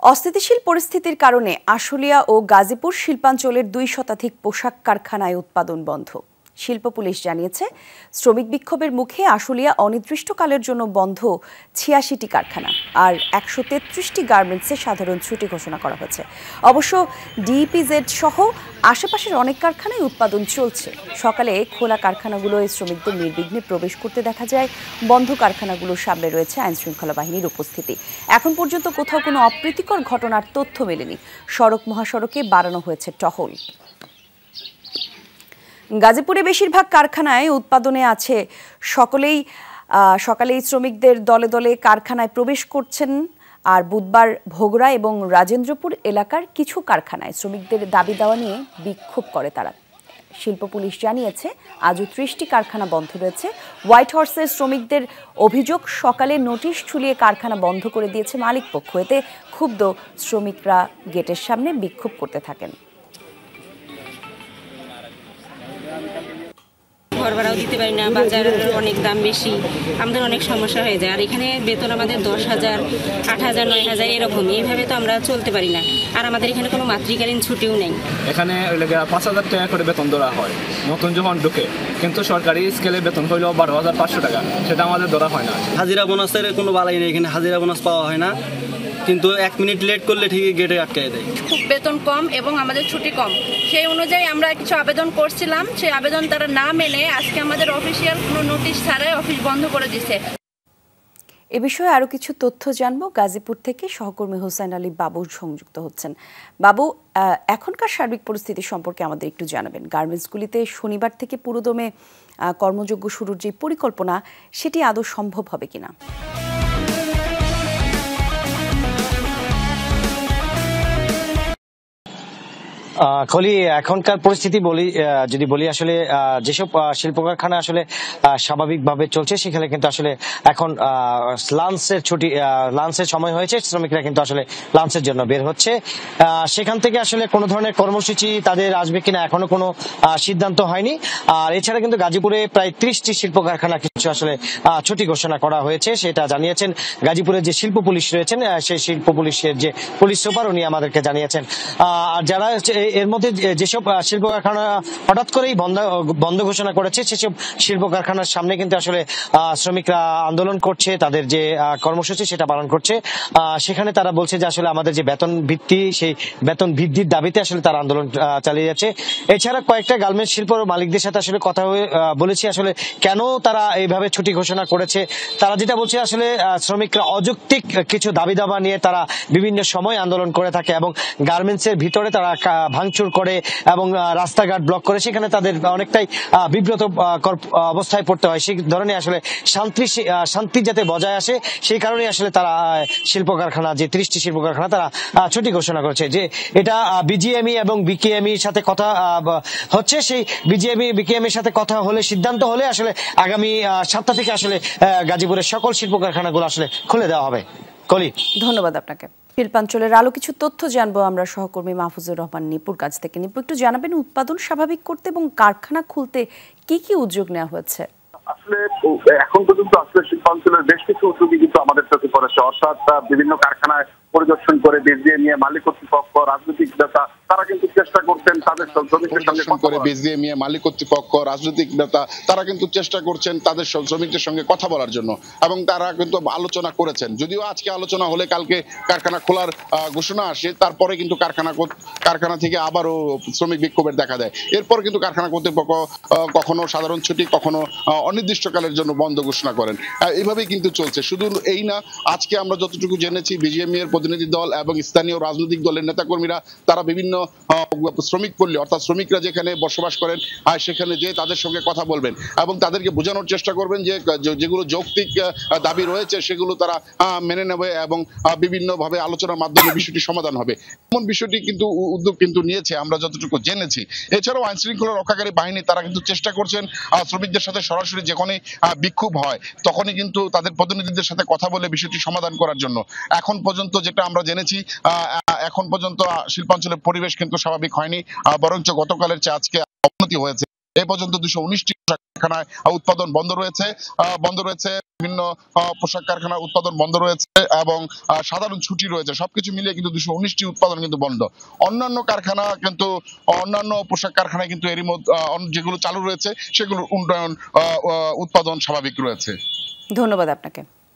অস্থিতিশীল পরিস্থিতির কারণে আশুলিয়া ও গাজীপুর শিল্পাঞ্চলের ২ শতাধিক পোশাক কারখানায় উৎপাদন বন্ধ। শিল্প পুলিশ জানিয়েছে, শ্রমিক বিক্ষোভের মুখে আশুলিয়া অনির্দিষ্টকালের জন্য বন্ধ ৮৬টি কারখানা আর ১৩৩টি গার্মেন্টসে সাধারণ ছুটি ঘোষণা করা হয়েছে। অবশ্য ডিইপিজেড সহ আশেপাশের অনেক কারখানায় উৎপাদন চলছে। সকালে খোলা কারখানাগুলোয় শ্রমিকদের নির্বিঘ্নে প্রবেশ করতে দেখা যায়। বন্ধ কারখানাগুলোর সামনে রয়েছে আইনশৃঙ্খলা বাহিনীর উপস্থিতি। এখন পর্যন্ত কোথাও কোনো অপ্রীতিকর ঘটনার তথ্য মেলেনি। সড়ক মহাসড়কে বাড়ানো হয়েছে টহল। গাজীপুরে বেশিরভাগ কারখানায় উৎপাদনে আছে। সকালেই শ্রমিকদের দলে দলে কারখানায় প্রবেশ করছেন। আর বুধবার ভোগড়া এবং রাজেন্দ্রপুর এলাকার কিছু কারখানায় শ্রমিকদের দাবি দেওয়া নিয়ে বিক্ষোভ করে তারা। শিল্প পুলিশ জানিয়েছে, আজও ৩০টি কারখানা বন্ধ রয়েছে। হোয়াইট হর্সের শ্রমিকদের অভিযোগ, সকালে নোটিশ ঝুলিয়ে কারখানা বন্ধ করে দিয়েছে মালিকপক্ষ। এতে ক্ষুব্ধ শ্রমিকরা গেটের সামনে বিক্ষোভ করতে থাকেন। ঘর ভাড়াও দিতে পারি না, বাজারের অনেক দাম বেশি, আমাদের অনেক সমস্যা হয়ে যায়। আর এখানে বেতন আমাদের ১০,০০০, ৮,০০০, ৯,০০০ এরকম। এইভাবে তো আমরা চলতে পারি না। আর আমাদের এখানে কোনো মাতৃকালীন ছুটিও নেই। এখানে ৫,০০০ টাকা করে বেতন ধরা হয় নতুন যখন ঢুকে, কিন্তু সরকারি স্কেলে বেতন হইল ১২,৫০০ টাকা, সেটা আমাদের ধরা হয় না। হাজিরা বোনাসের কোনো বালাই নেই, এখানে হাজিরা বোনাস পাওয়া হয় না, কিন্তু ১ মিনিট লেট করলে ঠিকই গেটে আটকে দেয়। খুব বেতন কম এবং আমাদের ছুটি কম, সেই অনুযায়ী আমরা কিছু আবেদন করছিলাম। সেই আবেদন তারা না মেনে আজকে আমাদের অফিসিয়াল কোনো নোটিশ ছাড়াই অফিস বন্ধ করে দিয়েছে। এ বিষয়ে আরো কিছু তথ্য জানবো। গাজীপুর থেকে সহকর্মী হোসেন আলী বাবু সংযুক্ত হচ্ছেন। বাবু, এখনকার সার্বিক পরিস্থিতি সম্পর্কে আমাদের একটু জানাবেন। গার্মেন্টসগুলিতে শনিবার থেকে পুরোদমে কর্মযজ্ঞ শুরুর যে পরিকল্পনা, সেটি আদৌ সম্ভব হবে কিনা? খলি, এখনকার পরিস্থিতি যদি বলি আসলে যেসব শিল্প কারখানা আসলে স্বাভাবিকভাবে চলছে, সেখানে কিন্তু আসলে এখন লাঞ্চের সময় হয়েছে। শ্রমিকরা কিন্তু আসলে লাঞ্চের জন্য বের হচ্ছে। সেখান থেকে আসলে কোনো ধরনের কর্মসূচি তাদের আসবে কিনা এখনো কোনো সিদ্ধান্ত হয়নি। আর এছাড়া কিন্তু গাজীপুরে প্রায় ৩০টি শিল্প কারখানা কিছু আসলে ছুটি ঘোষণা করা হয়েছে, সেটা জানিয়েছেন গাজীপুরের যে শিল্প পুলিশ রয়েছেন, সেই শিল্প পুলিশের যে পুলিশ সুপার, উনি আমাদেরকে জানিয়েছেন। আর যারা এর মধ্যে যেসব শিল্প কারখানা হঠাৎ করেই বন্ধ ঘোষণা করেছে, সেসব শিল্প কারখানার সামনে কিন্তু আসলে শ্রমিকরা আন্দোলন করছে, তাদের যে কর্মসূচি সেটা পালন করছে। সেখানে তারা বলছে যে আসলে আমাদের যে বেতন ভিত্তি, সেই বেতন বৃদ্ধির দাবিতে আসলে তারা আন্দোলন চালিয়ে যাচ্ছে। এছাড়া কয়েকটা গার্মেন্টস শিল্প মালিকদের সাথে আসলে কথা বলেছি আসলে কেন তারা এইভাবে ছুটি ঘোষণা করেছে। তারা যেটা বলছে, আসলে শ্রমিকরা অযৌক্তিক কিছু দাবি দাবা নিয়ে তারা বিভিন্ন সময় আন্দোলন করে থাকে এবং গার্মেন্টস এর ভিতরে তারা ভাঙচুর করে এবং রাস্তাঘাট ব্লক করে, সেখানে তাদের অনেকটাই বিব্রত অবস্থায় পড়তে হয়। সেই ধরনের আসলে শান্তি যাতে বজায় আসে, সেই কারণে আসলে তারা শিল্প কারখানা, যে ৩০টি শিল্প কারখানা, তারা ছুটি ঘোষণা করেছে। যে এটা বিজিএমই এবং বিকেএমই সাথে কথা হচ্ছে, সেই বিজিএমই বিকেএমই সাথে কথা হলে, সিদ্ধান্ত হলে আসলে আগামী ৭টা থেকে আসলে গাজীপুরের সকল শিল্প কারখানাগুলো আসলে খুলে দেওয়া হবে। কলি, ধন্যবাদ আপনাকে। শিল্পাঞ্চলের আরো কিছু তথ্য জানবো আমরা সহকর্মী মাহফুজুর রহমান নিপুর কাছ থেকে। নিপু, একটু জানাবেন উৎপাদন স্বাভাবিক করতে এবং কারখানা খুলতে কি কি উদ্যোগ নেওয়া হয়েছে? আসলে এখন পর্যন্ত আসলে শিল্পাঞ্চলের বেশ কিছু উদ্যোগী কিন্তু আমাদের চোখে পড়েছে। অর্থাৎ বিভিন্ন কারখানায় পরিদর্শন করে বিজিএমইএ, মালিক কর্তৃপক্ষ, রাজনৈতিক নেতা, তারা কিন্তু চেষ্টা করছেন তাদের শ্রমিকদের সঙ্গে কথা বলার। বিজিএমইএ, মালিক কর্তৃপক্ষ, রাজনৈতিক নেতা, তারা কিন্তু চেষ্টা করছেন তাদের শ্রমিকদের সঙ্গে কথা বলার জন্য, এবং তারা কিন্তু আলোচনা করেছেন। যদিও আজকে আলোচনা হলে কালকে কারখানা খোলার ঘোষণা আসে, তারপরে কিন্তু কারখানা থেকে আবারও শ্রমিক বিক্ষোভের দেখা দেয়। এরপর কিন্তু কারখানা কর্তৃপক্ষ কখনো সাধারণ ছুটি, কখনো অনির্দিষ্টকালের জন্য বন্ধ ঘোষণা করেন। এইভাবেই কিন্তু চলছে। শুধু এই না, আজকে আমরা যতটুকু জেনেছি, বিজিএমইএ এর প্রতিনিধি দল এবং স্থানীয় রাজনৈতিক দলের নেতাকর্মীরা তারা বিভিন্ন শ্রমিক পল্লী, অর্থাৎ শ্রমিকরা যেখানে বসবাস করেন, সেখানে যে তাদের সঙ্গে কথা বলবেন এবং তাদেরকে বোঝানোর চেষ্টা করবেন যে যেগুলো যৌক্তিক দাবি রয়েছে সেগুলো তারা মেনে নেবে এবং বিভিন্নভাবে আলোচনার মাধ্যমে বিষয়টি সমাধান হবে। এমন বিষয়টি কিন্তু উদ্যোগ কিন্তু নিয়েছে আমরা যতটুকু জেনেছি। এছাড়াও আইন শৃঙ্খলা রক্ষাকারী বাহিনী তারা কিন্তু চেষ্টা করছেন শ্রমিকদের সাথে সরাসরি যখনই বিক্ষোভ হয় তখনই কিন্তু তাদের প্রতিনিধিদের সাথে কথা বলে বিষয়টি সমাধান করার জন্য। এখন পর্যন্ত যেটা আমরা জেনেছি, এখন পর্যন্ত শিল্পাঞ্চলের পরিবেশ কিন্তু স্বাভাবিক হয়নি, বরঞ্চ গতকালের চেয়ে আজকে অবনতি হয়েছে। এই পর্যন্ত 219টি কারখানায় উৎপাদন বন্ধ রয়েছে বিভিন্ন পোশাক কারখানার উৎপাদন বন্ধ রয়েছে এবং সাধারণ ছুটি রয়েছে। সবকিছু মিলিয়ে কিন্তু 219টি উৎপাদন কিন্তু বন্ধ। অন্যান্য কারখানা কিন্তু অন্যান্য পোশাক কারখানায় কিন্তু এরই মধ্যে যেগুলো চালু রয়েছে সেগুলোর উৎপাদন স্বাভাবিক রয়েছে। ধন্যবাদ আপনাকে।